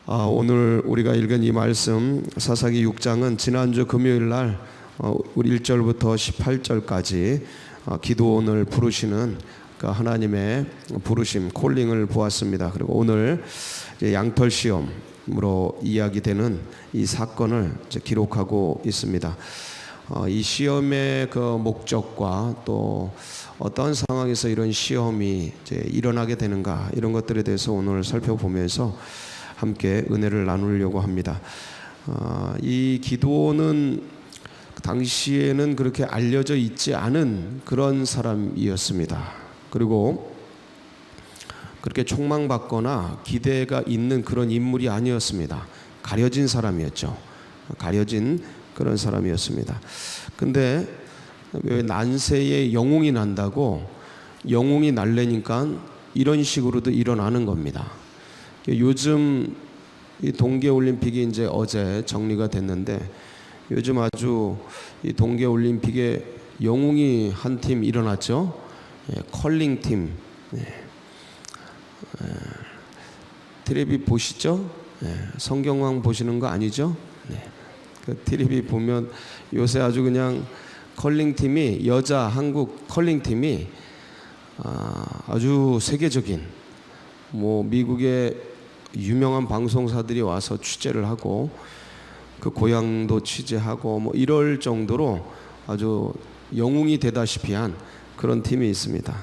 오늘 우리가 읽은 이 말씀 사사기 6장은 지난주 금요일 날 우리 1절부터 18절까지 기도원을 부르시는 그 하나님의 부르심, 콜링을 보았습니다. 그리고 오늘 양털 시험으로 이야기되는 이 사건을 기록하고 있습니다. 이 시험의 그 목적과 또 어떤 상황에서 이런 시험이 일어나게 되는가, 이런 것들에 대해서 오늘 살펴보면서 함께 은혜를 나누려고 합니다. 이 기도는 당시에는 그렇게 알려져 있지 않은 그런 사람이었습니다. 그리고 그렇게 촉망받거나 기대가 있는 그런 인물이 아니었습니다. 가려진 사람이었죠. 가려진 그런 사람이었습니다. 근데 왜 난세에 영웅이 난다고, 영웅이 날래니까 이런 식으로도 일어나는 겁니다. 요즘 이 동계올림픽이 이제 어제 정리가 됐는데, 요즘 아주 이 동계올림픽에 영웅이 한 팀 일어났죠. 컬링 팀. 텔레비 보시죠? 성경왕 보시는 거 아니죠? 그 텔레비 보면 요새 아주 그냥 컬링 팀이, 여자 한국 컬링 팀이 아주 세계적인, 미국의 유명한 방송사들이 와서 취재를 하고 그 고향도 취재하고 이럴 정도로 아주 영웅이 되다시피 한 그런 팀이 있습니다.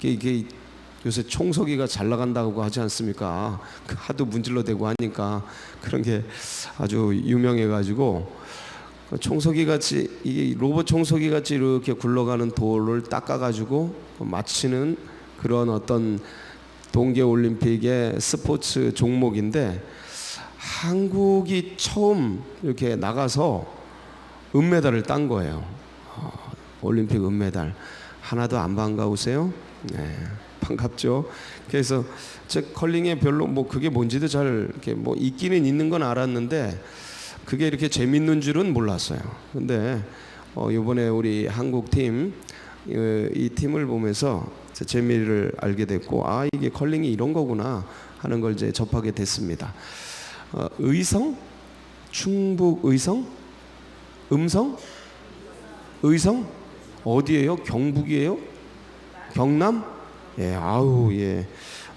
이게 요새 총석이가 잘 나간다고 하지 않습니까? 하도 문질러대고 하니까 그런 게 아주 유명해가지고, 총석이 같이, 이 로봇 총석이 같이 이렇게 굴러가는 돌을 닦아가지고 맞히는 그런 어떤 동계올림픽의 스포츠 종목인데, 한국이 처음 이렇게 나가서 은메달을 딴 거예요. 올림픽 은메달. 하나도 안 반가우세요? 네, 반갑죠. 그래서 제 컬링에 별로 그게 뭔지도 잘 이렇게 있기는 있는 건 알았는데 그게 이렇게 재밌는 줄은 몰랐어요. 근데 이번에 우리 한국 팀, 이 팀을 보면서 재미를 알게 됐고, 이게 컬링이 이런 거구나 하는 걸 이제 접하게 됐습니다. 의성? 충북 의성? 음성? 의성? 어디예요? 경북이에요? 경남? 예,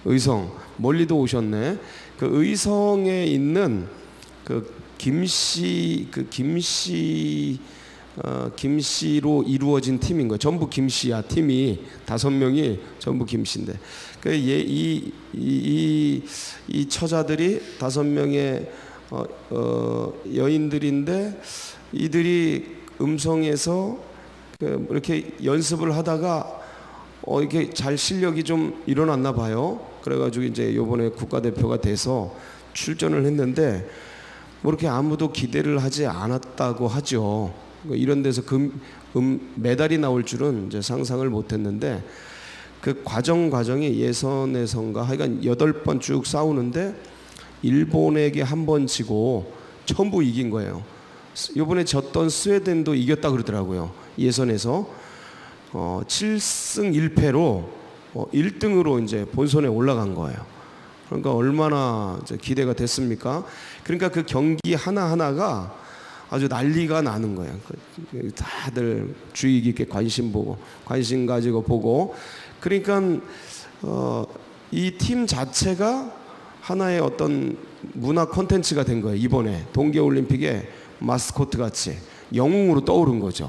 의성. 멀리도 오셨네. 그 의성에 있는 그 김씨로 이루어진 팀인 거예요. 전부 김씨야. 팀이 5명이 전부 김씨인데, 이 처자들이 5명의 여인들인데, 이들이 음성에서 이렇게 연습을 하다가 이렇게 잘 실력이 좀 일어났나 봐요. 그래가지고 이제 이번에 국가대표가 돼서 출전을 했는데, 이렇게 아무도 기대를 하지 않았다고 하죠. 이런 데서 메달이 나올 줄은 이제 상상을 못했는데, 그 과정이 예선에선가 하여간 8번 쭉 싸우는데 일본에게 한 번 지고 전부 이긴 거예요. 이번에 졌던 스웨덴도 이겼다 그러더라고요. 예선에서 7승 1패로 1등으로 이제 본선에 올라간 거예요. 그러니까 얼마나 이제 기대가 됐습니까? 그러니까 그 경기 하나하나가 아주 난리가 나는 거예요. 다들 주의 깊게 관심 가지고 보고, 그러니까 이 팀 자체가 하나의 어떤 문화 콘텐츠가 된 거예요. 이번에 동계올림픽의 마스코트 같이 영웅으로 떠오른 거죠.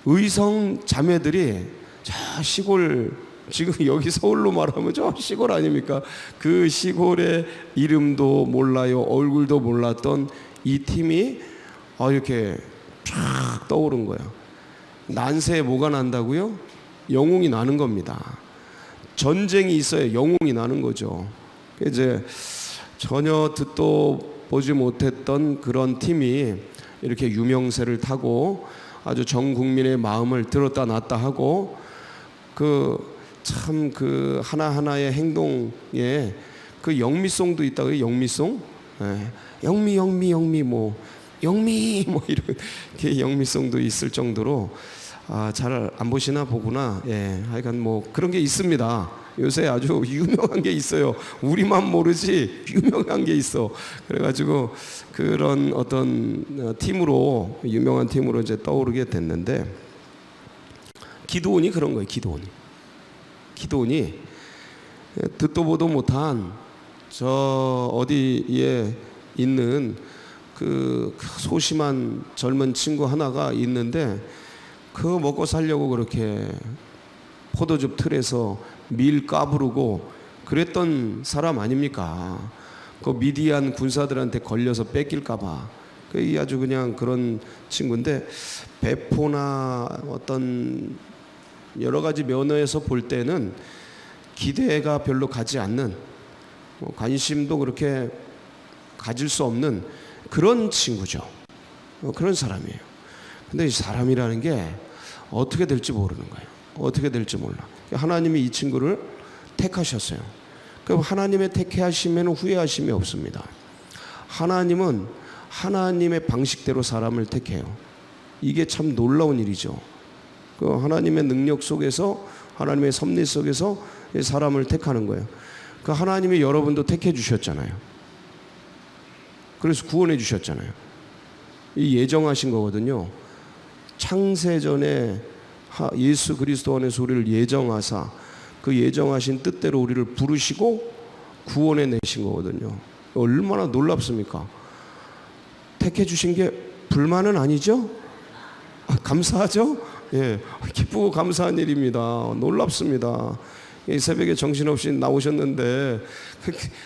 의성 자매들이 저 시골, 지금 여기 서울로 말하면 저 시골 아닙니까? 그 시골의 이름도 몰라요, 얼굴도 몰랐던 이 팀이 이렇게 쫙 떠오른 거예요. 난세에 뭐가 난다고요? 영웅이 나는 겁니다. 전쟁이 있어야 영웅이 나는 거죠. 이제 전혀 듣도 보지 못했던 그런 팀이 이렇게 유명세를 타고 아주 전 국민의 마음을 들었다 놨다 하고, 참 그 하나하나의 행동에 그 영미송도 있다고요. 영미송? 영미 이렇게 영미송도 있을 정도로 잘 안 보시나 보구나. 하여간 그런 게 있습니다. 요새 아주 유명한 게 있어요. 우리만 모르지 유명한 게 있어. 그래가지고 그런 어떤 팀으로, 유명한 팀으로 이제 떠오르게 됐는데, 기드온이 그런 거예요. 기드온이 듣도 보도 못한 저 어디에 있는 그 소심한 젊은 친구 하나가 있는데, 그거 먹고 살려고 그렇게 포도즙 틀에서 밀 까부르고 그랬던 사람 아닙니까? 그 미디안 군사들한테 걸려서 뺏길까봐. 그 아주 그냥 그런 친구인데, 배포나 어떤 여러 가지 면에서 볼 때는 기대가 별로 가지 않는, 관심도 그렇게 가질 수 없는 그런 친구죠. 그런 사람이에요. 근데 이 사람이라는 게 어떻게 될지 모르는 거예요. 어떻게 될지 몰라. 하나님이 이 친구를 택하셨어요. 그럼 하나님의 택하시면 후회하심이 없습니다. 하나님은 하나님의 방식대로 사람을 택해요. 이게 참 놀라운 일이죠. 그 하나님의 능력 속에서, 하나님의 섭리 속에서 사람을 택하는 거예요. 그 하나님이 여러분도 택해 주셨잖아요. 그래서 구원해 주셨잖아요. 이 예정하신 거거든요. 창세전에 예수 그리스도 안에서 우리를 예정하사 그 예정하신 뜻대로 우리를 부르시고 구원해 내신 거거든요. 얼마나 놀랍습니까? 택해 주신 게 불만은 아니죠? 감사하죠? 예, 기쁘고 감사한 일입니다. 놀랍습니다. 이 새벽에 정신없이 나오셨는데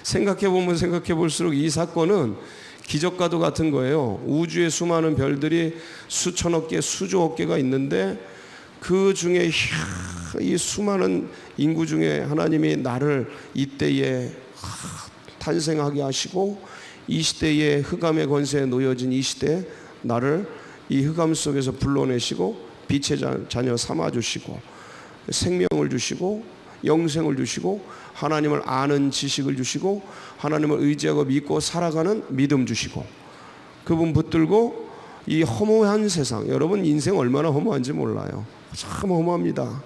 생각해보면 생각해볼수록 이 사건은 기적과도 같은 거예요. 우주에 수많은 별들이 수천억 개, 수조억 개가 있는데 그 중에 이 수많은 인구 중에 하나님이 나를 이때에 탄생하게 하시고, 이 시대에 흑암의 권세에 놓여진 이 시대에 나를 이 흑암 속에서 불러내시고 빛의 자녀 삼아주시고 생명을 주시고 영생을 주시고 하나님을 아는 지식을 주시고 하나님을 의지하고 믿고 살아가는 믿음 주시고, 그분 붙들고 이 허무한 세상, 여러분 인생 얼마나 허무한지 몰라요. 참 허무합니다.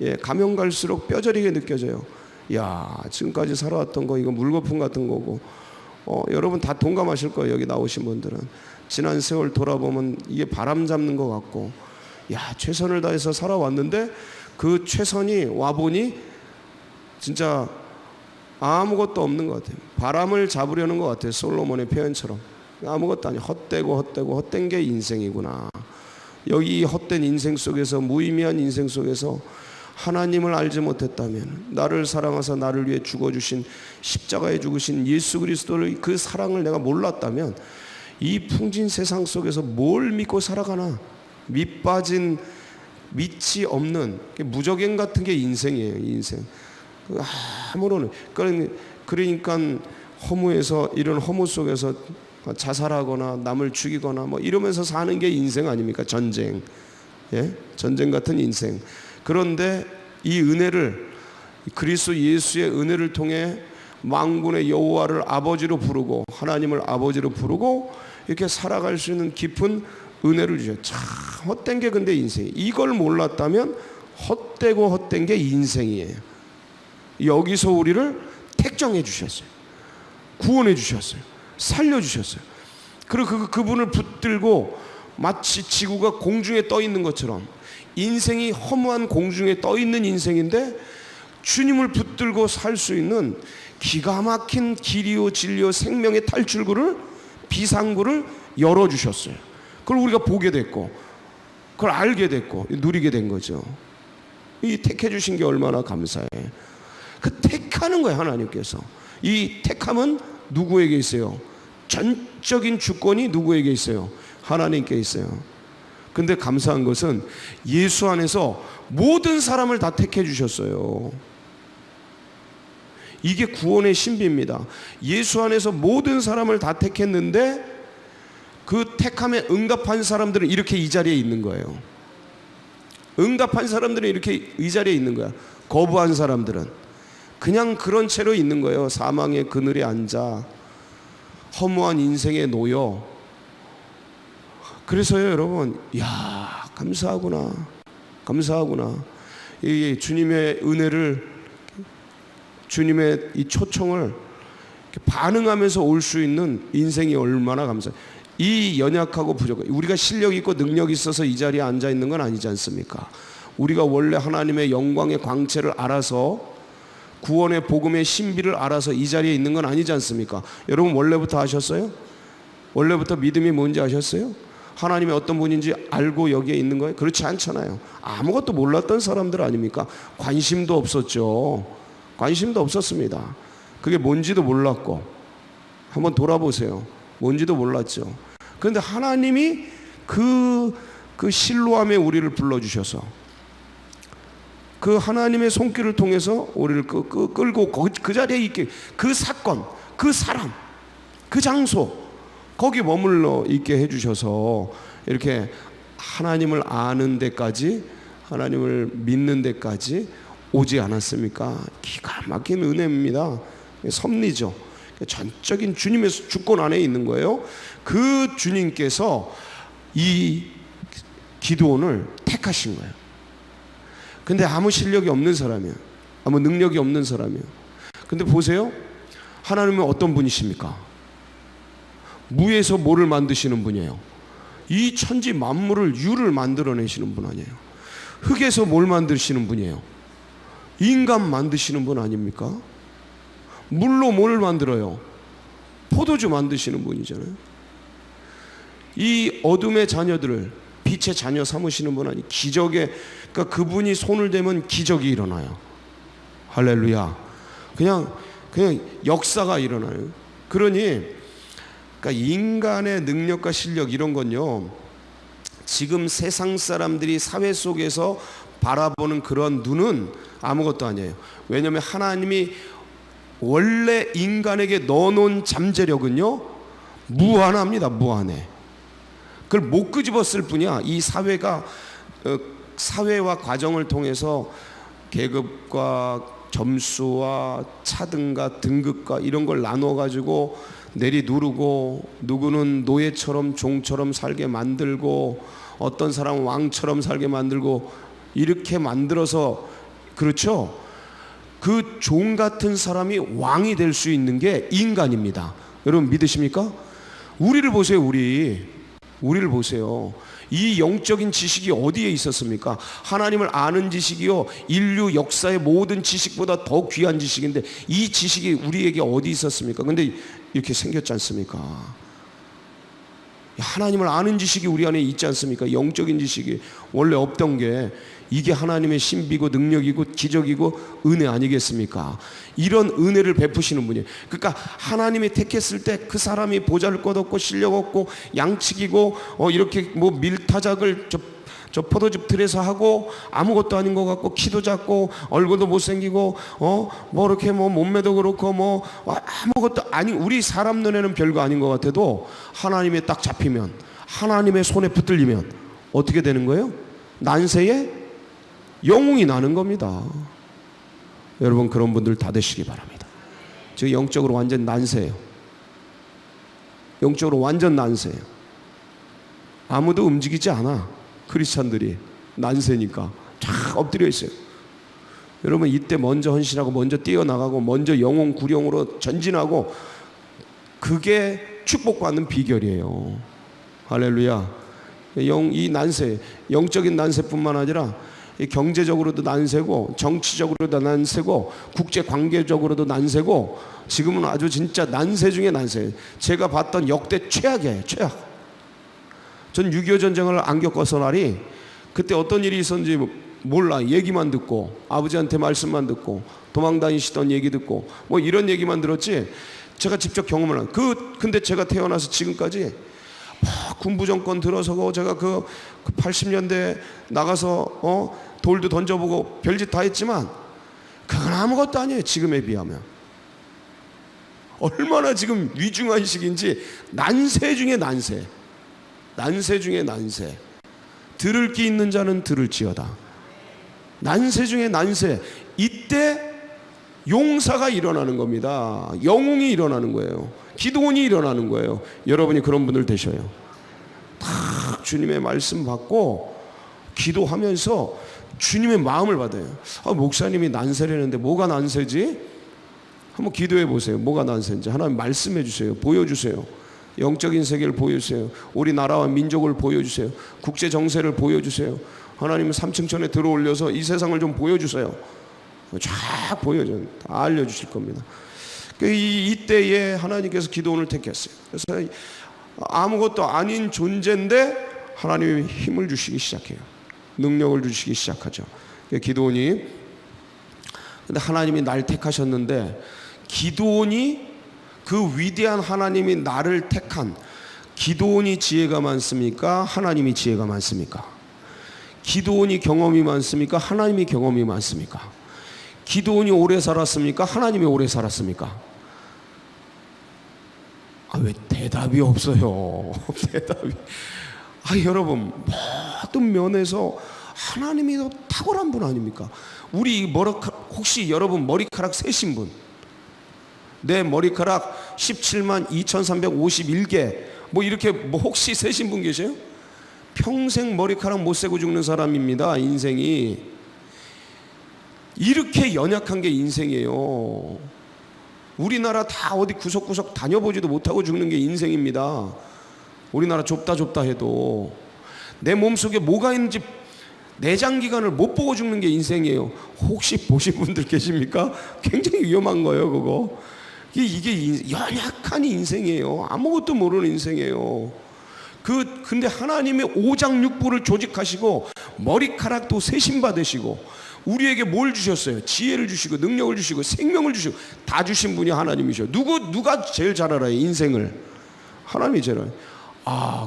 예, 가면 갈수록 뼈저리게 느껴져요. 야, 지금까지 살아왔던 거 이거 물거품 같은 거고, 여러분 다 동감하실 거예요. 여기 나오신 분들은 지난 세월 돌아보면 이게 바람 잡는 것 같고, 야, 최선을 다해서 살아왔는데 그 최선이 와보니 진짜 아무것도 없는 것 같아요. 바람을 잡으려는 것 같아요. 솔로몬의 표현처럼 아무것도 아니에요. 헛된 게 인생이구나. 여기 헛된 인생 속에서, 무의미한 인생 속에서 하나님을 알지 못했다면, 나를 사랑하사 나를 위해 죽어주신, 십자가에 죽으신 예수 그리스도를, 그 사랑을 내가 몰랐다면 이 풍진 세상 속에서 뭘 믿고 살아가나. 밑빠진, 밑이 없는 무적행 같은 게 인생이에요. 인생 아무런, 그러니까 허무에서, 이런 허무 속에서 자살하거나 남을 죽이거나 뭐 이러면서 사는 게 인생 아닙니까? 전쟁. 예? 전쟁 같은 인생. 그런데 이 은혜를, 그리스도 예수의 은혜를 통해 만군의 여호와를 아버지로 부르고 하나님을 아버지로 부르고 이렇게 살아갈 수 있는 깊은 은혜를 주셔. 참 헛된 게 근데 인생이에요. 이걸 몰랐다면 헛되고 헛된 게 인생이에요. 여기서 우리를 택정해 주셨어요. 구원해 주셨어요. 살려주셨어요. 그리고 그분을 붙들고 마치 지구가 공중에 떠 있는 것처럼, 인생이 허무한 공중에 떠 있는 인생인데 주님을 붙들고 살 수 있는 기가 막힌 길이요 진리요 생명의 탈출구를, 비상구를 열어주셨어요. 그걸 우리가 보게 됐고 그걸 알게 됐고 누리게 된 거죠. 이 택해 주신 게 얼마나 감사해. 그 택하는 거예요. 하나님께서. 이 택함은 누구에게 있어요? 전적인 주권이 누구에게 있어요? 하나님께 있어요. 근데 감사한 것은 예수 안에서 모든 사람을 다 택해 주셨어요. 이게 구원의 신비입니다. 예수 안에서 모든 사람을 다 택했는데 그 택함에 응답한 사람들은 이렇게 이 자리에 있는 거예요. 응답한 사람들은 이렇게 이 자리에 있는 거야. 거부한 사람들은 그냥 그런 채로 있는 거예요. 사망의 그늘에 앉아 허무한 인생에 놓여. 그래서요, 여러분, 야, 감사하구나. 이 주님의 은혜를 주님의 이 초청을 반응하면서 올 수 있는 인생이 얼마나 감사해요. 이 연약하고 부족한, 우리가 실력 있고 능력 있어서 이 자리에 앉아 있는 건 아니지 않습니까? 우리가 원래 하나님의 영광의 광채를 알아서, 구원의 복음의 신비를 알아서 이 자리에 있는 건 아니지 않습니까? 여러분 원래부터 아셨어요? 원래부터 믿음이 뭔지 아셨어요? 하나님이 어떤 분인지 알고 여기에 있는 거예요? 그렇지 않잖아요. 아무것도 몰랐던 사람들 아닙니까? 관심도 없었죠. 관심도 없었습니다. 그게 뭔지도 몰랐고. 한번 돌아보세요. 뭔지도 몰랐죠. 그런데 하나님이 그 실로암에 우리를 불러주셔서 그 하나님의 손길을 통해서 우리를 끌고 그 자리에 있게, 그 사건, 그 사람, 그 장소, 거기 머물러 있게 해주셔서 이렇게 하나님을 아는 데까지, 하나님을 믿는 데까지 오지 않았습니까? 기가 막힌 은혜입니다. 섭리죠. 전적인 주님의 주권 안에 있는 거예요. 그 주님께서 이 기드온을 택하신 거예요. 근데 아무 실력이 없는 사람이에요. 아무 능력이 없는 사람이에요. 근데 보세요. 하나님은 어떤 분이십니까? 무에서 뭐를 만드시는 분이에요? 이 천지 만물을, 유를 만들어내시는 분 아니에요? 흙에서 뭘 만드시는 분이에요? 인간 만드시는 분 아닙니까? 물로 뭘 만들어요? 포도주 만드시는 분이잖아요. 이 어둠의 자녀들을 빛의 자녀 삼으시는 분 아니, 기적에, 그러니까 그분이 손을 대면 기적이 일어나요. 할렐루야. 그냥 역사가 일어나요. 그러니 그러니까 인간의 능력과 실력 이런 건요, 지금 세상 사람들이 사회 속에서 바라보는 그런 눈은 아무것도 아니에요. 왜냐하면 하나님이 원래 인간에게 넣어놓은 잠재력은요 무한합니다. 무한해. 그걸 못 끄집었을 뿐이야. 이 사회가 사회와 과정을 통해서 계급과 점수와 차등과 등급과 이런 걸 나눠가지고 내리누르고, 누구는 노예처럼 종처럼 살게 만들고, 어떤 사람은 왕처럼 살게 만들고, 이렇게 만들어서, 그렇죠? 그 종 같은 사람이 왕이 될 수 있는 게 인간입니다. 여러분 믿으십니까? 우리를 보세요. 우리를 보세요. 이 영적인 지식이 어디에 있었습니까? 하나님을 아는 지식이요, 인류 역사의 모든 지식보다 더 귀한 지식인데 이 지식이 우리에게 어디 있었습니까? 근데 이렇게 생겼지 않습니까? 하나님을 아는 지식이 우리 안에 있지 않습니까? 영적인 지식이 원래 없던 게 이게 하나님의 신비고 능력이고 기적이고 은혜 아니겠습니까? 이런 은혜를 베푸시는 분이에요. 그러니까 하나님이 택했을 때 그 사람이 보잘것없고 실력 없고 양치기고 이렇게 뭐 밀타작을 저 포도즙 틀에서 하고 아무것도 아닌 것 같고 키도 작고 얼굴도 못생기고 뭐 이렇게 뭐 몸매도 그렇고 뭐 아무것도 아니, 우리 사람 눈에는 별거 아닌 것 같아도 하나님에 딱 잡히면, 하나님의 손에 붙들리면 어떻게 되는 거예요? 난세에 영웅이 나는 겁니다. 여러분 그런 분들 다 되시기 바랍니다. 지금 영적으로 완전 난세예요. 영적으로 완전 난세예요. 아무도 움직이지 않아. 크리스찬들이 난세니까 쫙 엎드려 있어요. 여러분 이때 먼저 헌신하고 먼저 뛰어나가고 먼저 영혼 구령으로 전진하고, 그게 축복받는 비결이에요. 할렐루야. 이 난세, 영적인 난세뿐만 아니라 경제적으로도 난세고, 정치적으로도 난세고, 국제관계적으로도 난세고, 지금은 아주 진짜 난세 중에 난세. 제가 봤던 역대 최악이에요. 최악. 전 6.25 전쟁을 안 겪어서 날이, 그때 어떤 일이 있었는지 몰라. 얘기만 듣고, 아버지한테 말씀만 듣고, 도망 다니시던 얘기 듣고, 뭐 이런 얘기만 들었지 제가 직접 경험을 한. 근데 제가 태어나서 지금까지 군부 정권 들어서고, 제가 그 80년대 나가서 돌도 던져보고 별짓 다 했지만 그건 아무것도 아니에요. 지금에 비하면. 얼마나 지금 위중한 시기인지. 난세 중에 난세. 난세 중에 난세. 들을 귀 있는 자는 들을지어다. 난세 중에 난세. 이때 용사가 일어나는 겁니다. 영웅이 일어나는 거예요. 기도원이 일어나는 거예요. 여러분이 그런 분들 되셔요. 딱 주님의 말씀 받고 기도하면서 주님의 마음을 받아요. 목사님이 난세라는데 뭐가 난세지? 한번 기도해 보세요. 뭐가 난세인지 하나님 말씀해 주세요. 보여주세요. 영적인 세계를 보여주세요. 우리 나라와 민족을 보여주세요. 국제 정세를 보여주세요. 하나님은 3층천에 들어올려서 이 세상을 좀 보여주세요. 쫙 보여줘요. 다 알려주실 겁니다. 이때에 하나님께서 기도원을 택했어요. 그래서 아무것도 아닌 존재인데 하나님이 힘을 주시기 시작해요. 능력을 주시기 시작하죠. 기도원이, 근데 하나님이 날 택하셨는데, 기도원이, 그 위대한 하나님이 나를 택한, 기도원이 지혜가 많습니까? 하나님이 지혜가 많습니까? 기도원이 경험이 많습니까? 하나님이 경험이 많습니까? 기도원이 오래 살았습니까? 하나님이 오래 살았습니까? 왜 대답이 없어요? 대답이. 여러분, 모든 면에서 하나님이 더 탁월한 분 아닙니까? 혹시 여러분 머리카락 세신 분? 내 머리카락 17만 2351개 뭐 이렇게 혹시 세신 분 계세요? 평생 머리카락 못 세고 죽는 사람입니다. 인생이 이렇게 연약한 게 인생이에요. 우리나라 다 어디 구석구석 다녀보지도 못하고 죽는 게 인생입니다. 우리나라 좁다 해도 내 몸속에 뭐가 있는지 내장기관을 못 보고 죽는 게 인생이에요. 혹시 보신 분들 계십니까? 굉장히 위험한 거예요, 그거. 이게 연약한 인생이에요. 아무것도 모르는 인생이에요. 근데 하나님의 오장육부를 조직하시고 머리카락도 세신 받으시고 우리에게 뭘 주셨어요? 지혜를 주시고 능력을 주시고 생명을 주시고 다 주신 분이 하나님이셔. 누가 제일 잘 알아요? 인생을. 하나님이 제일 알아요.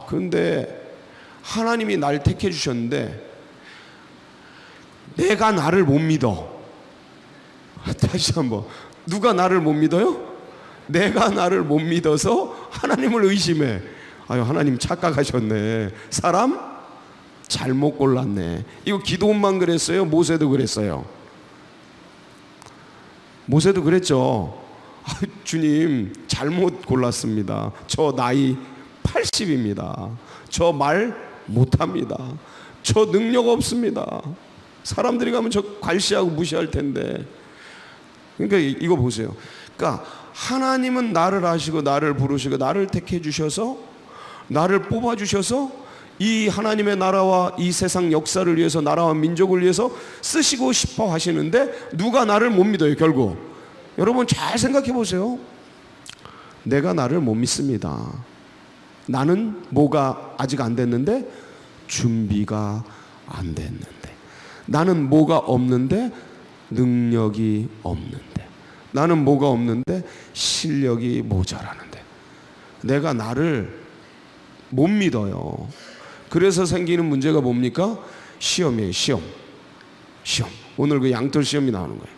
그런데 하나님이 날 택해 주셨는데 내가 나를 못 믿어. 다시 한번. 누가 나를 못 믿어요? 내가 나를 못 믿어서 하나님을 의심해. 하나님 착각하셨네. 사람 잘못 골랐네. 이거 기도원만 그랬어요? 모세도 그랬어요? 모세도 그랬죠. 주님 잘못 골랐습니다. 저 나이 80입니다. 저 말 못합니다. 저 능력 없습니다. 사람들이 가면 저 괄시하고 무시할 텐데. 그러니까 이거 보세요. 그러니까 하나님은 나를 아시고 나를 부르시고 나를 택해 주셔서 나를 뽑아 주셔서 이 하나님의 나라와 이 세상 역사를 위해서 나라와 민족을 위해서 쓰시고 싶어 하시는데 누가 나를 못 믿어요? 결국 여러분 잘 생각해 보세요. 내가 나를 못 믿습니다. 나는 뭐가 아직 안 됐는데 준비가 안 됐는데, 나는 뭐가 없는데 능력이 없는데, 나는 뭐가 없는데 실력이 모자라는데, 내가 나를 못 믿어요. 그래서 생기는 문제가 뭡니까? 시험이에요. 시험. 오늘 그 양털 시험이 나오는 거예요.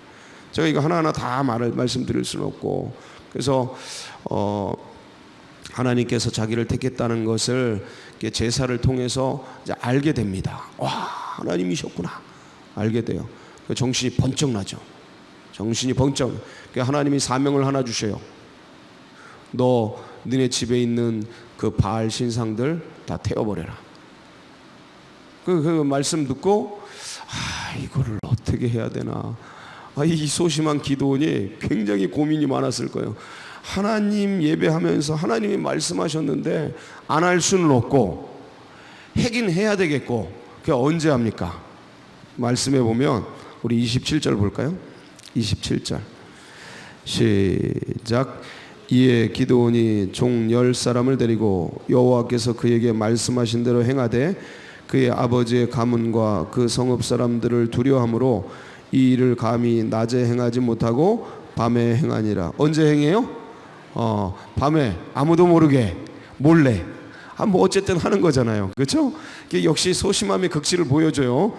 제가 이거 하나하나 다 말씀드릴 수는 없고, 그래서 하나님께서 자기를 택했다는 것을 제사를 통해서 이제 알게 됩니다. 와, 하나님이셨구나. 알게 돼요. 정신이 번쩍 나죠. 정신이 번쩍. 하나님이 사명을 하나 주셔요. 너 너네 집에 있는 그 바알 신상들 다 태워버려라. 그 말씀 듣고 이거를 어떻게 해야 되나. 이 소심한 기도원이 굉장히 고민이 많았을 거예요. 하나님 예배하면서 하나님이 말씀하셨는데 안 할 수는 없고 하긴 해야 되겠고, 그게 언제 합니까? 말씀해 보면 우리 27절 볼까요? 27절 시작. 이에 기드온이 종 10사람을 데리고 여호와께서 그에게 말씀하신 대로 행하되 그의 아버지의 가문과 그 성읍 사람들을 두려워함으로 이 일을 감히 낮에 행하지 못하고 밤에 행하니라. 언제 행해요? 밤에 아무도 모르게 몰래. 뭐 어쨌든 하는 거잖아요. 그렇죠? 역시 소심함의 극치를 보여줘요.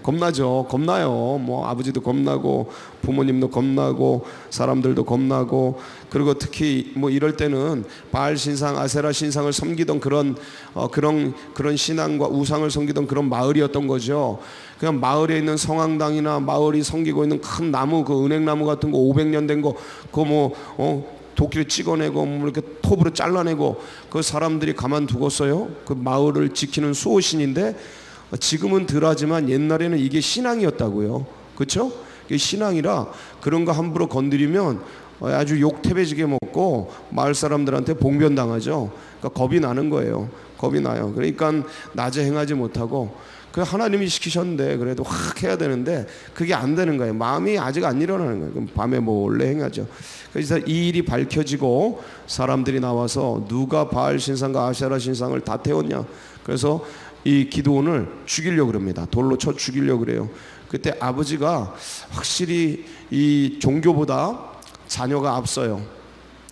겁나죠. 겁나요. 뭐 아버지도 겁나고 부모님도 겁나고 사람들도 겁나고, 그리고 특히 뭐 이럴 때는 바알 신상, 아세라 신상을 섬기던 그런 신앙과 우상을 섬기던 그런 마을이었던 거죠. 그냥 마을에 있는 성황당이나 마을이 섬기고 있는 큰 나무, 그 은행나무 같은 거 500년 된 거, 그거 도끼를 찍어내고 이렇게 톱으로 잘라내고 그 사람들이 가만두겠어요? 그 마을을 지키는 수호신인데, 지금은 덜하지만 옛날에는 이게 신앙이었다고요. 그렇죠? 이게 신앙이라 그런 거 함부로 건드리면 아주 욕 태배지게 먹고 마을 사람들한테 봉변당하죠. 그러니까 겁이 나는 거예요. 겁이 나요. 그러니까 낮에 행하지 못하고, 그 하나님이 시키셨는데 그래도 확 해야 되는데 그게 안 되는 거예요. 마음이 아직 안 일어나는 거예요. 그럼 밤에 몰래 행하죠. 그래서 이 일이 밝혀지고 사람들이 나와서 누가 바알 신상과 아세라 신상을 다 태웠냐. 그래서 이 기드온을 죽이려고 그럽니다. 돌로 쳐 죽이려고 그래요. 그때 아버지가 확실히 이 종교보다 자녀가 앞서요.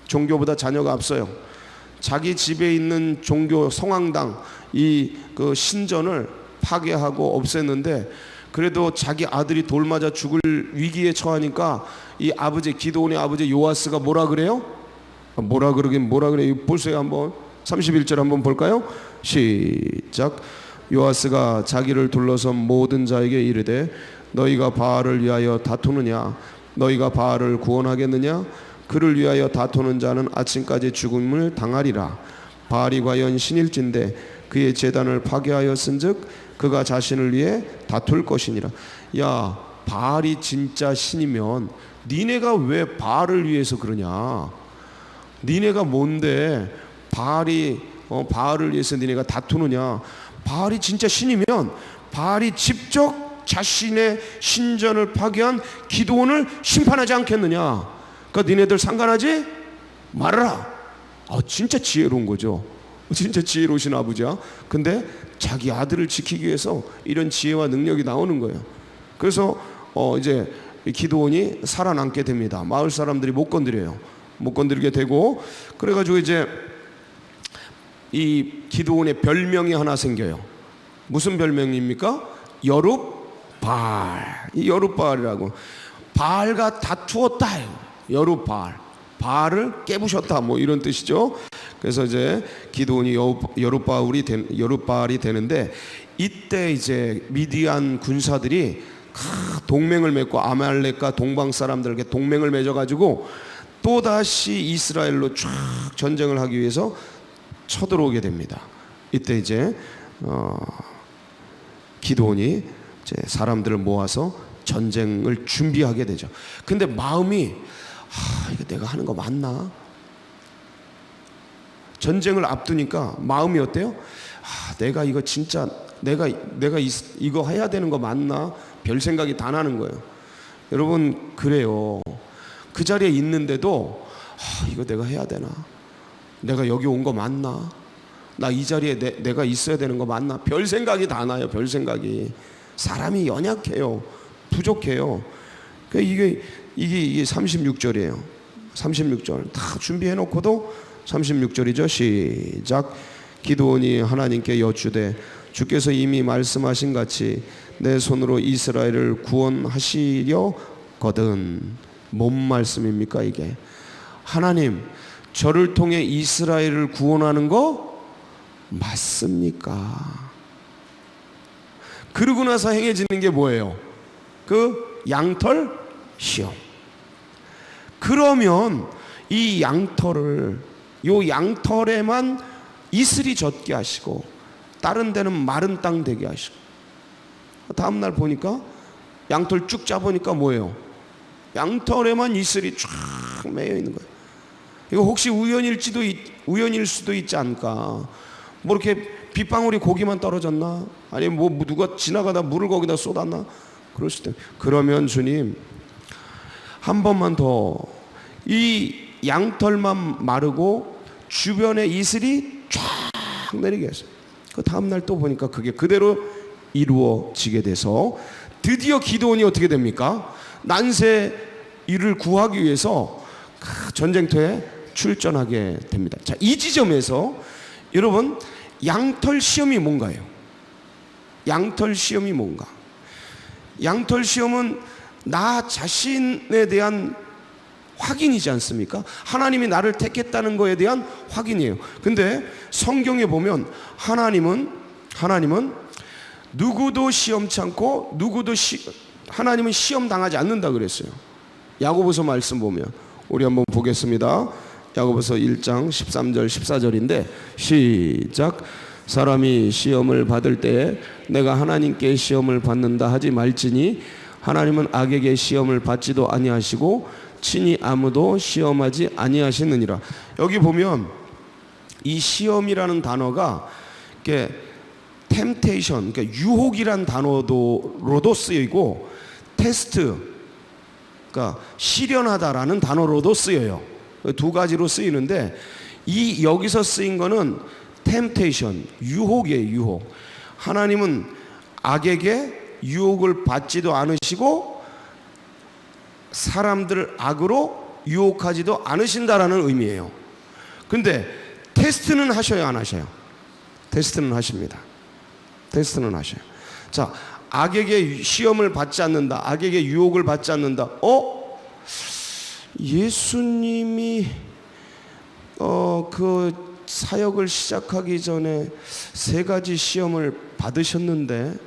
종교보다 자녀가 앞서요. 자기 집에 있는 종교 성황당 그 신전을 파괴하고 없앴는데, 그래도 자기 아들이 돌 맞아 죽을 위기에 처하니까 이 아버지 기드온의 아버지 요아스가 뭐라 그래요? 뭐라 그래요? 보세요. 한번 31절 한번 볼까요? 시작. 요아스가 자기를 둘러선 모든 자에게 이르되 너희가 바알을 위하여 다투느냐? 너희가 바알을 구원하겠느냐? 그를 위하여 다투는 자는 아침까지 죽음을 당하리라. 바알이 과연 신일진데 그의 제단을 파괴하였은즉 그가 자신을 위해 다툴 것이니라. 야, 바알이 진짜 신이면 니네가 왜 바알을 위해서 그러냐? 니네가 뭔데 바알을 위해서 니네가 다투느냐? 바알이 진짜 신이면 바알이 직접 자신의 신전을 파괴한 기드온을 심판하지 않겠느냐? 그러니까 니네들 상관하지 말아라. 진짜 지혜로운 거죠. 진짜 지혜로우신 아버지야. 근데 자기 아들을 지키기 위해서 이런 지혜와 능력이 나오는 거예요. 그래서 이제 기드온이 살아남게 됩니다. 마을 사람들이 못 건드려요. 못 건드리게 되고, 그래가지고 이제 이 기드온의 별명이 하나 생겨요. 무슨 별명입니까? 여룹바알. 이 여룹바알이라고. 바알과 다투었다. 여룹바알. 바알을 깨부셨다. 뭐 이런 뜻이죠. 그래서 이제 기드온이 여룹바알이 되는데, 이때 이제 미디안 군사들이 동맹을 맺고 아말렉과 동방 사람들에게 동맹을 맺어가지고 또 다시 이스라엘로 쫙 전쟁을 하기 위해서 쳐들어오게 됩니다. 이때 이제 기드온이 이제 사람들을 모아서 전쟁을 준비하게 되죠. 근데 마음이 이거 내가 하는 거 맞나? 전쟁을 앞두니까 마음이 어때요? 내가 이거 진짜 내가 이거 해야 되는 거 맞나? 별 생각이 다 나는 거예요. 여러분, 그래요. 그 자리에 있는데도 이거 내가 해야 되나? 내가 여기 온 거 맞나? 나 이 자리에 내가 있어야 되는 거 맞나? 별 생각이 다 나요. 별 생각이. 사람이 연약해요. 부족해요. 이게 36절이에요. 36절 다 준비해 놓고도 36절이죠. 시작. 기드온이 하나님께 여쭈되 주께서 이미 말씀하신 같이 내 손으로 이스라엘을 구원하시려거든. 뭔 말씀입니까 이게? 하나님, 저를 통해 이스라엘을 구원하는 거 맞습니까? 그러고 나서 행해지는 게 뭐예요? 그 양털 시험. 그러면 이 양털에만 이슬이 젖게 하시고 다른 데는 마른 땅 되게 하시고, 다음날 보니까 양털 쭉 짜보니까 뭐예요? 양털에만 이슬이 쫙 매여 있는 거예요. 이거 혹시 우연일 수도 있지 않을까? 뭐 이렇게 빗방울이 고기만 떨어졌나? 아니면 뭐 누가 지나가다 물을 거기다 쏟았나? 그럴 수도 있어요. 그러면 주님, 한 번만 더 이 양털만 마르고 주변에 이슬이 쫙 내리게 했어요. 그 다음날 또 보니까 그게 그대로 이루어지게 돼서 드디어 기드온이 어떻게 됩니까? 난세 이를 구하기 위해서 전쟁터에 출전하게 됩니다. 자, 이 지점에서 여러분, 양털 시험이 뭔가요? 양털 시험이 뭔가? 양털 시험은 나 자신에 대한 확인이지 않습니까? 하나님이 나를 택했다는 것에 대한 확인이에요. 근데 성경에 보면 하나님은 누구도 시험치 않고 하나님은 시험 당하지 않는다 그랬어요. 야고보서 말씀 보면 우리 한번 보겠습니다. 야고보서 1장 13절 14절인데 시작. 사람이 시험을 받을 때에 내가 하나님께 시험을 받는다 하지 말지니 하나님은 악에게 시험을 받지도 아니하시고 친히 아무도 시험하지 아니하시느니라. 여기 보면 이 시험이라는 단어가 이렇게 temptation, 그러니까 유혹이란 단어로도 쓰이고 테스트, 그러니까 시련하다라는 단어로도 쓰여요. 두 가지로 쓰이는데 이 여기서 쓰인 거는 temptation, 유혹이에요. 유혹. 하나님은 악에게 유혹을 받지도 않으시고 사람들 악으로 유혹하지도 않으신다라는 의미예요. 근데 테스트는 하셔야 안 하셔요? 테스트는 하십니다. 테스트는 하셔요. 자, 악에게 시험을 받지 않는다, 악에게 유혹을 받지 않는다. 예수님이 그 사역을 시작하기 전에 3가지 시험을 받으셨는데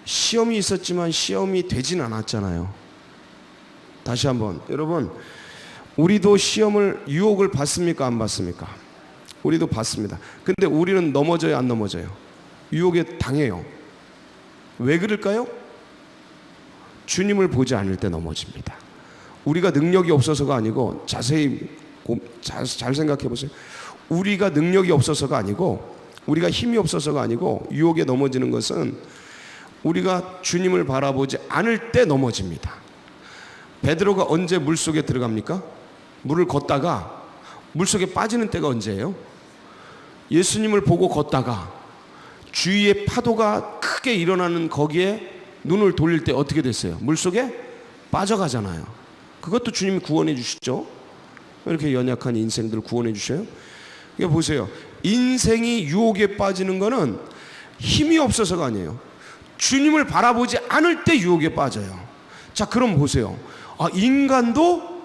시험이 있었지만 시험이 되진 않았잖아요. 다시 한번, 여러분, 우리도 시험을, 유혹을 받습니까? 안 받습니까? 우리도 받습니다. 근데 우리는 넘어져요, 안 넘어져요? 유혹에 당해요. 왜 그럴까요? 주님을 보지 않을 때 넘어집니다. 우리가 능력이 없어서가 아니고, 자세히 잘 생각해 보세요. 우리가 능력이 없어서가 아니고, 우리가 힘이 없어서가 아니고, 유혹에 넘어지는 것은 우리가 주님을 바라보지 않을 때 넘어집니다. 베드로가 언제 물속에 들어갑니까? 물을 걷다가 물속에 빠지는 때가 언제예요? 예수님을 보고 걷다가 주위에 파도가 크게 일어나는 거기에 눈을 돌릴 때 어떻게 됐어요? 물속에 빠져가잖아요. 그것도 주님이 구원해 주시죠. 이렇게 연약한 인생들 구원해 주셔요. 이게 보세요. 인생이 유혹에 빠지는 거는 힘이 없어서가 아니에요. 주님을 바라보지 않을 때 유혹에 빠져요. 자, 그럼 보세요. 인간도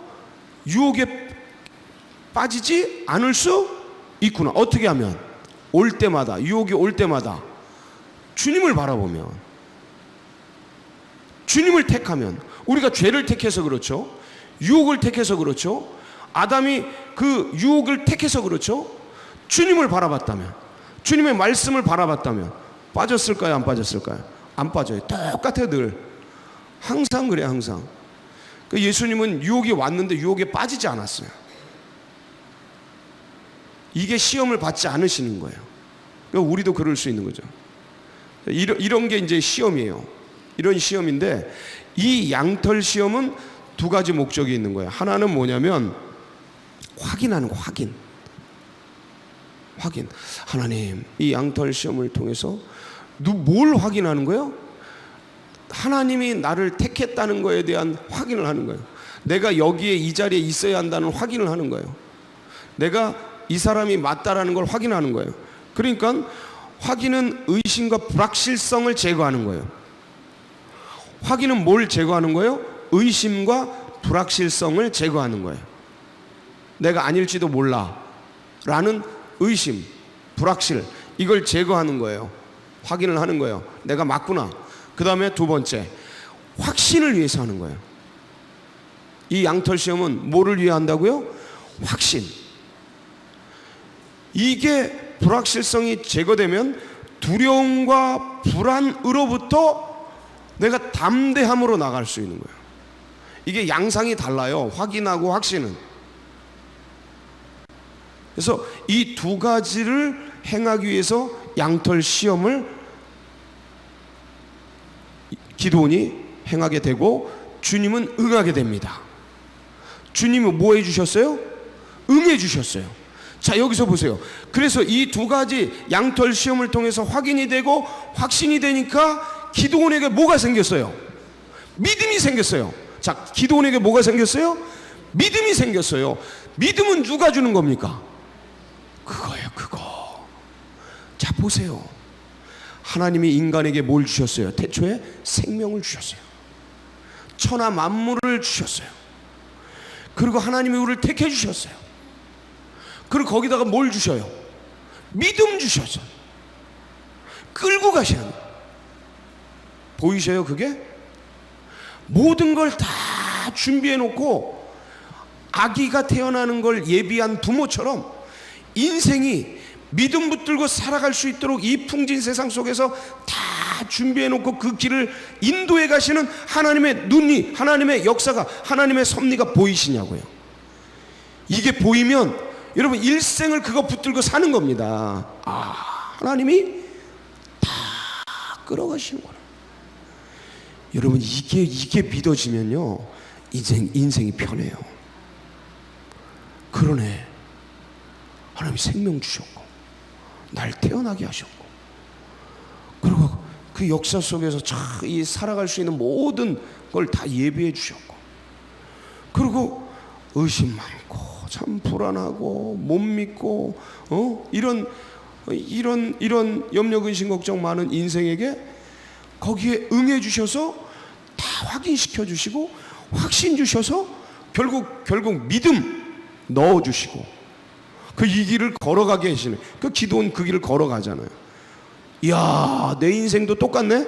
유혹에 빠지지 않을 수 있구나. 어떻게 하면? 올 때마다, 유혹이 올 때마다 주님을 바라보면, 주님을 택하면. 우리가 죄를 택해서 그렇죠. 유혹을 택해서 그렇죠. 아담이 그 유혹을 택해서 그렇죠. 주님을 바라봤다면, 주님의 말씀을 바라봤다면 빠졌을까요? 안 빠졌을까요? 안 빠져요. 똑같아요. 늘. 항상 그래요. 항상. 예수님은 유혹이 왔는데 유혹에 빠지지 않았어요. 이게 시험을 받지 않으시는 거예요. 우리도 그럴 수 있는 거죠. 이런 게 이제 시험이에요. 이런 시험인데, 이 양털 시험은 2가지 목적이 있는 거예요. 하나는 뭐냐면 확인하는 거. 확인. 하나님, 이 양털 시험을 통해서 뭘 확인하는 거예요? 하나님이 나를 택했다는 거에 대한 확인을 하는 거예요. 내가 여기에 이 자리에 있어야 한다는 확인을 하는 거예요. 내가 이 사람이 맞다라는 걸 확인하는 거예요. 그러니까 확인은 의심과 불확실성을 제거하는 거예요. 확인은 뭘 제거하는 거예요? 의심과 불확실성을 제거하는 거예요. 내가 아닐지도 몰라 라는 의심, 불확실, 이걸 제거하는 거예요. 확인을 하는 거예요. 내가 맞구나. 그 다음에 2번째, 확신을 위해서 하는 거예요. 이 양털 시험은 뭐를 위해 한다고요? 확신. 이게 불확실성이 제거되면 두려움과 불안으로부터 내가 담대함으로 나갈 수 있는 거예요. 이게 양상이 달라요. 확인하고 확신은. 그래서 이 2가지를 행하기 위해서 양털 시험을 기드온이 행하게 되고 주님은 응하게 됩니다. 주님은 뭐 해주셨어요? 응해 주셨어요. 자, 여기서 보세요. 그래서 이 2가지 양털 시험을 통해서 확인이 되고 확신이 되니까 기드온에게 뭐가 생겼어요? 믿음이 생겼어요. 자, 기드온에게 뭐가 생겼어요? 믿음이 생겼어요. 믿음은 누가 주는 겁니까? 그거예요, 그거. 자, 보세요. 하나님이 인간에게 뭘 주셨어요? 태초에 생명을 주셨어요. 천하 만물을 주셨어요. 그리고 하나님이 우리를 택해 주셨어요. 그리고 거기다가 뭘 주셔요? 믿음 주셨어요. 끌고 가시는 거예요. 보이셔요, 그게? 모든 걸 다 준비해 놓고 아기가 태어나는 걸 예비한 부모처럼 인생이 믿음 붙들고 살아갈 수 있도록 이 풍진 세상 속에서 다 준비해 놓고 그 길을 인도해 가시는 하나님의 눈이, 하나님의 역사가, 하나님의 섭리가 보이시냐고요. 이게 보이면 여러분 일생을 그거 붙들고 사는 겁니다. 하나님이 다 끌어가시는구나. 여러분 이게 믿어지면요 인생이 편해요. 그러네, 하나님이 생명 주셨고 날 태어나게 하셨고, 그리고 그 역사 속에서 이 살아갈 수 있는 모든 걸 다 예비해 주셨고, 그리고 의심 많고 참 불안하고 못 믿고 이런 염려 근심 걱정 많은 인생에게 거기에 응해 주셔서 다 확인시켜 주시고 확신 주셔서 결국 믿음 넣어 주시고 그 이 길을 걸어가게 하시는, 그 기도는 그 길을 걸어가잖아요. 이야, 내 인생도 똑같네.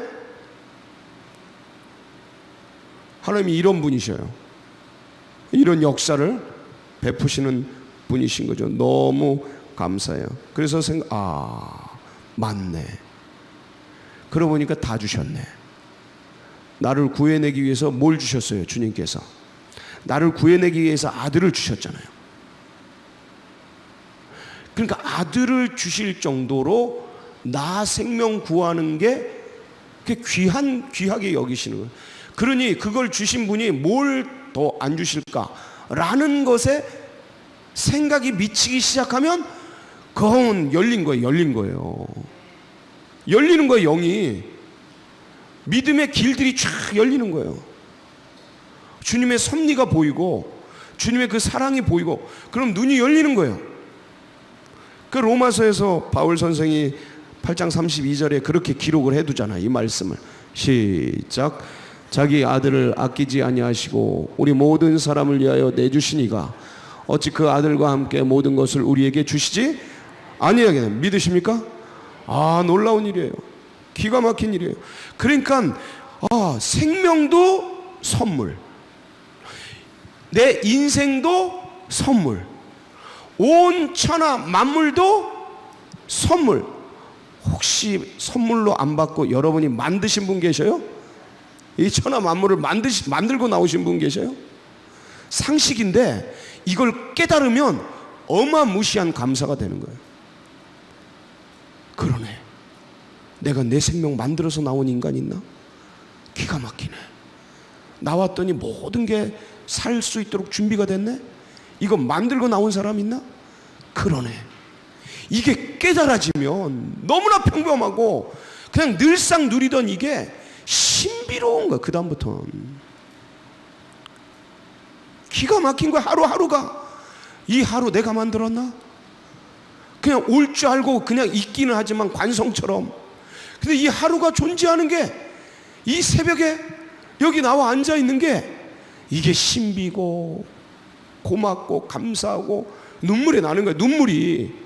하나님이 이런 분이셔요. 이런 역사를 베푸시는 분이신 거죠. 너무 감사해요. 그래서 맞네. 그러고 보니까 다 주셨네. 나를 구해내기 위해서 뭘 주셨어요? 주님께서 나를 구해내기 위해서 아들을 주셨잖아요. 그러니까 아들을 주실 정도로 나 생명 구하는 게 귀하게 여기시는 거예요. 그러니 그걸 주신 분이 뭘 더 안 주실까라는 것에 생각이 미치기 시작하면 그건 열린 거예요. 열리는 거예요. 영이, 믿음의 길들이 쫙 열리는 거예요. 주님의 섭리가 보이고 주님의 그 사랑이 보이고, 그럼 눈이 열리는 거예요. 그 로마서에서 바울 선생이 8장 32절에 그렇게 기록을 해두잖아요. 이 말씀을 시작. 자기 아들을 아끼지 아니하시고 우리 모든 사람을 위하여 내주시니가 어찌 그 아들과 함께 모든 것을 우리에게 주시지 아니하겠느냐. 믿으십니까? 놀라운 일이에요. 기가 막힌 일이에요. 그러니까 생명도 선물, 내 인생도 선물, 온 천하 만물도 선물. 혹시 선물로 안 받고 여러분이 만드신 분 계셔요? 이 천하 만물을 만들고 나오신 분 계셔요? 상식인데 이걸 깨달으면 어마무시한 감사가 되는 거예요. 그러네, 내가 내 생명 만들어서 나온 인간 있나? 기가 막히네. 나왔더니 모든 게 살 수 있도록 준비가 됐네. 이거 만들고 나온 사람 있나? 그러네. 이게 깨달아지면 너무나 평범하고 그냥 늘상 누리던 이게 신비로운 거야. 그 다음부터는 기가 막힌 거야. 하루하루가. 이 하루 내가 만들었나? 그냥 올 줄 알고 그냥 있기는 하지만 관성처럼. 근데 이 하루가 존재하는 게, 이 새벽에 여기 나와 앉아 있는 게 이게 신비고 고맙고 감사하고 눈물이 나는 거야. 눈물이.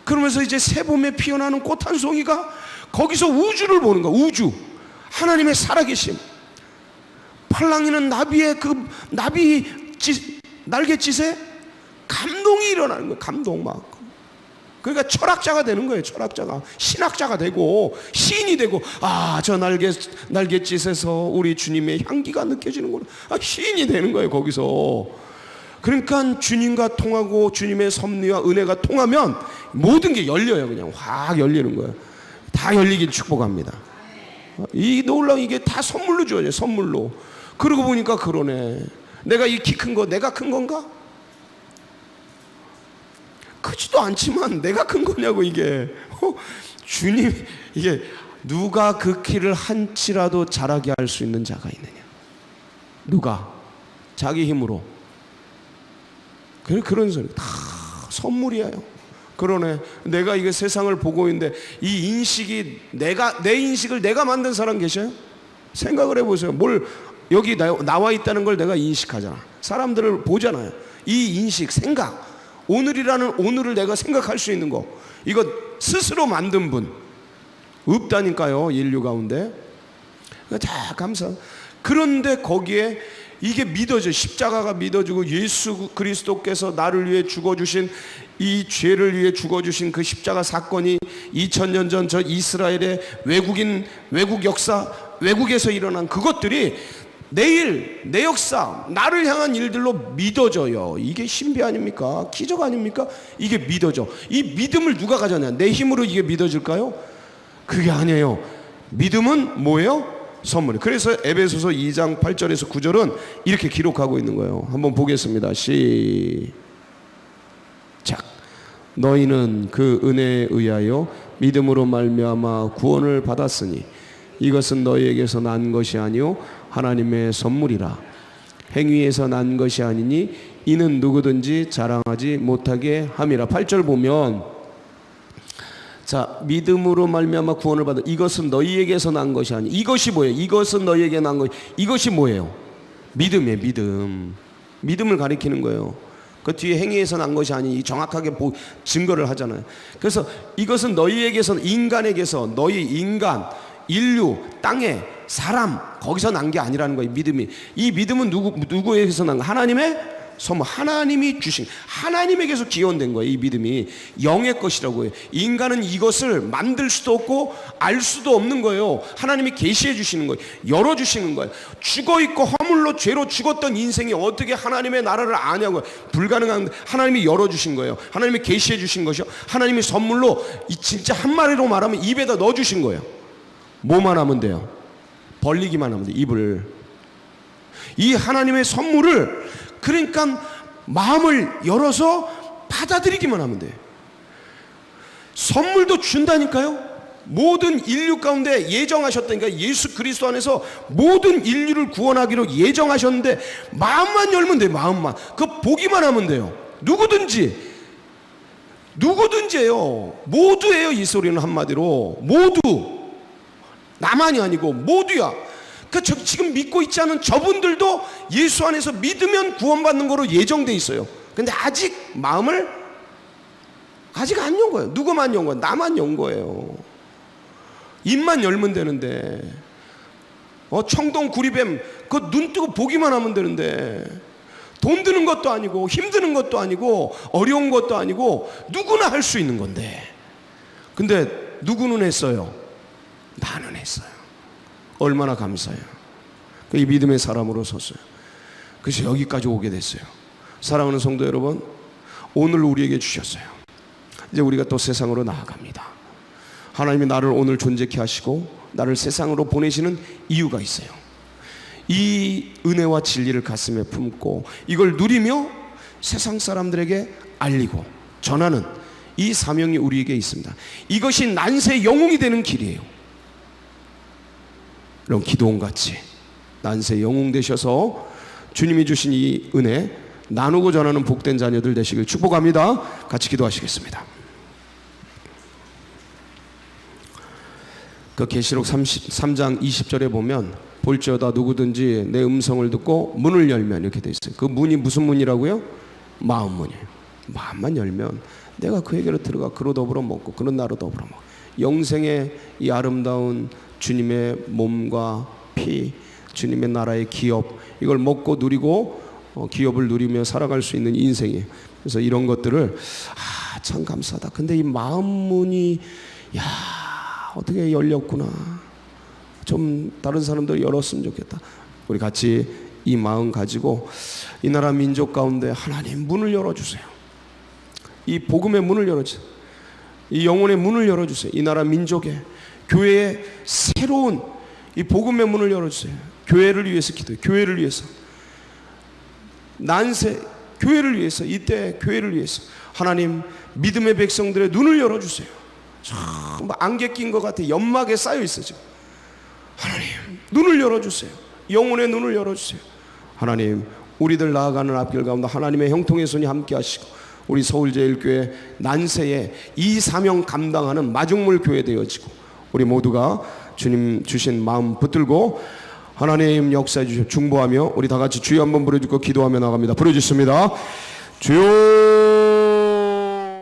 그러면서 이제 새봄에 피어나는 꽃 한 송이가 거기서 우주를 보는 거야. 우주, 하나님의 살아계심. 팔랑이는 나비의 그 날갯짓에 감동이 일어나는 거예요. 감동 막. 그러니까 철학자가 되는 거예요. 철학자가 신학자가 되고 시인이 되고, 저 날갯짓에서 우리 주님의 향기가 느껴지는구나. 시인이 되는 거예요. 거기서. 그러니까 주님과 통하고 주님의 섭리와 은혜가 통하면 모든 게 열려요. 그냥 확 열리는 거예요. 다 열리길 축복합니다. 이 놀라운, 이게 다 선물로 줘요. 선물로. 그러고 보니까 그러네. 내가 이 키 큰 거 내가 큰 건가? 크지도 않지만 내가 큰 거냐고. 이게 주님, 이게 누가 그 키를 한치라도 자라게 할 수 있는 자가 있느냐? 누가? 자기 힘으로. 그런 소리 다 선물이에요. 그러네. 내가 이게 세상을 보고 있는데 이 인식이 내 인식을 내가 만든 사람 계셔요? 생각을 해보세요. 뭘 여기 나와 있다는 걸 내가 인식하잖아. 사람들을 보잖아요. 이 인식, 생각, 오늘을 내가 생각할 수 있는 거, 이거 스스로 만든 분 없다니까요. 인류 가운데. 다 감사. 그런데 거기에 이게 믿어져. 십자가가 믿어지고 예수 그리스도께서 나를 위해 죽어주신, 이 죄를 위해 죽어주신 그 십자가 사건이 2000년 전 저 이스라엘의 외국 역사, 외국에서 일어난 그것들이 내일 내 역사, 나를 향한 일들로 믿어져요. 이게 신비 아닙니까? 기적 아닙니까? 이게 믿어져. 이 믿음을 누가 가졌냐? 내 힘으로 이게 믿어질까요? 그게 아니에요. 믿음은 뭐예요? 선물. 그래서 에베소서 2장 8절에서 9절은 이렇게 기록하고 있는 거예요. 한번 보겠습니다. 시작. 너희는 그 은혜에 의하여 믿음으로 말미암아 구원을 받았으니 이것은 너희에게서 난 것이 아니요 하나님의 선물이라. 행위에서 난 것이 아니니 이는 누구든지 자랑하지 못하게 함이라. 8절 보면, 자, 믿음으로 말미암아 구원을 받아 이것은 너희에게서 난 것이 아니. 이것이 뭐예요? 이것은 너희에게 난 것. 이것이 뭐예요? 믿음이에요. 믿음을 가리키는 거예요. 그 뒤에 행위에서 난 것이 아니, 정확하게 증거를 하잖아요. 그래서 이것은 너희에게서, 인간에게서, 너희 인간, 인류, 땅에, 사람, 거기서 난 게 아니라는 거예요. 믿음이. 이 믿음은 누구에게서 난 거? 하나님의 선물. 하나님이 주신, 하나님에게서 기원된 거예요. 이 믿음이 영의 것이라고 해요. 인간은 이것을 만들 수도 없고 알 수도 없는 거예요. 하나님이 계시해 주시는 거예요. 열어주시는 거예요. 죽어있고 허물로 죄로 죽었던 인생이 어떻게 하나님의 나라를 아냐고요. 불가능한. 하나님이 열어주신 거예요. 하나님이 계시해 주신 것이요, 하나님이 선물로, 진짜 한마디로 말하면 입에다 넣어주신 거예요. 뭐만 하면 돼요? 벌리기만 하면 돼요. 입을. 이 하나님의 선물을, 그러니까 마음을 열어서 받아들이기만 하면 돼요. 선물도 준다니까요. 모든 인류 가운데 예정하셨다니까. 예수 그리스도 안에서 모든 인류를 구원하기로 예정하셨는데 마음만 열면 돼요. 마음만. 그거 보기만 하면 돼요. 누구든지예요. 모두예요. 이 소리는 한마디로 모두. 나만이 아니고 모두야. 지금 믿고 있지 않은 저분들도 예수 안에서 믿으면 구원받는 거로 예정돼 있어요. 근데 아직 마음을 아직 안 연 거예요. 누구만 연 거예요? 나만 연 거예요. 입만 열면 되는데, 청동 구리뱀 그거 눈 뜨고 보기만 하면 되는데, 돈 드는 것도 아니고 힘드는 것도 아니고 어려운 것도 아니고 누구나 할 수 있는 건데, 근데 누구는 했어요? 나는 했어요. 얼마나 감사해요. 이 믿음의 사람으로 섰어요. 그래서 여기까지 오게 됐어요. 사랑하는 성도 여러분, 오늘 우리에게 주셨어요. 이제 우리가 또 세상으로 나아갑니다. 하나님이 나를 오늘 존재케 하시고 나를 세상으로 보내시는 이유가 있어요. 이 은혜와 진리를 가슴에 품고 이걸 누리며 세상 사람들에게 알리고 전하는 이 사명이 우리에게 있습니다. 이것이 난세 영웅이 되는 길이에요. 그럼 기도원같이 난세 영웅 되셔서 주님이 주신 이 은혜 나누고 전하는 복된 자녀들 되시길 축복합니다. 같이 기도하시겠습니다. 그 계시록 33장 20절에 보면 볼지어다 누구든지 내 음성을 듣고 문을 열면 이렇게 돼 있어요. 그 문이 무슨 문이라고요? 마음 문이에요. 마음만 열면 내가 그에게로 들어가 그로 더불어 먹고 그는 나로 더불어 먹고 영생의 이 아름다운 주님의 몸과 피, 주님의 나라의 기업, 이걸 먹고 누리고 기업을 누리며 살아갈 수 있는 인생이에요. 그래서 이런 것들을 참 감사하다. 근데 이 마음 문이 어떻게 열렸구나. 좀 다른 사람들 열었으면 좋겠다. 우리 같이 이 마음 가지고 이 나라 민족 가운데 하나님 문을 열어주세요. 이 복음의 문을 열어주세요. 이 영혼의 문을 열어주세요. 이 나라 민족의 교회의 새로운 이 복음의 문을 열어주세요. 교회를 위해서 기도해요. 교회를 위해서, 난세 교회를 위해서, 이때 교회를 위해서 하나님 믿음의 백성들의 눈을 열어주세요. 참 안개 낀 것 같아. 연막에 쌓여 있어 지금. 하나님 눈을 열어주세요. 영혼의 눈을 열어주세요. 하나님 우리들 나아가는 앞길 가운데 하나님의 형통의 손이 함께 하시고 우리 서울제일교회 난세에 이 사명 감당하는 마중물 교회 되어지고 우리 모두가 주님 주신 마음 붙들고 하나님 역사해 주시오 중보하며 우리 다 같이 주여 한번 부르짖고 기도하며 나갑니다. 부르짖습니다. 주여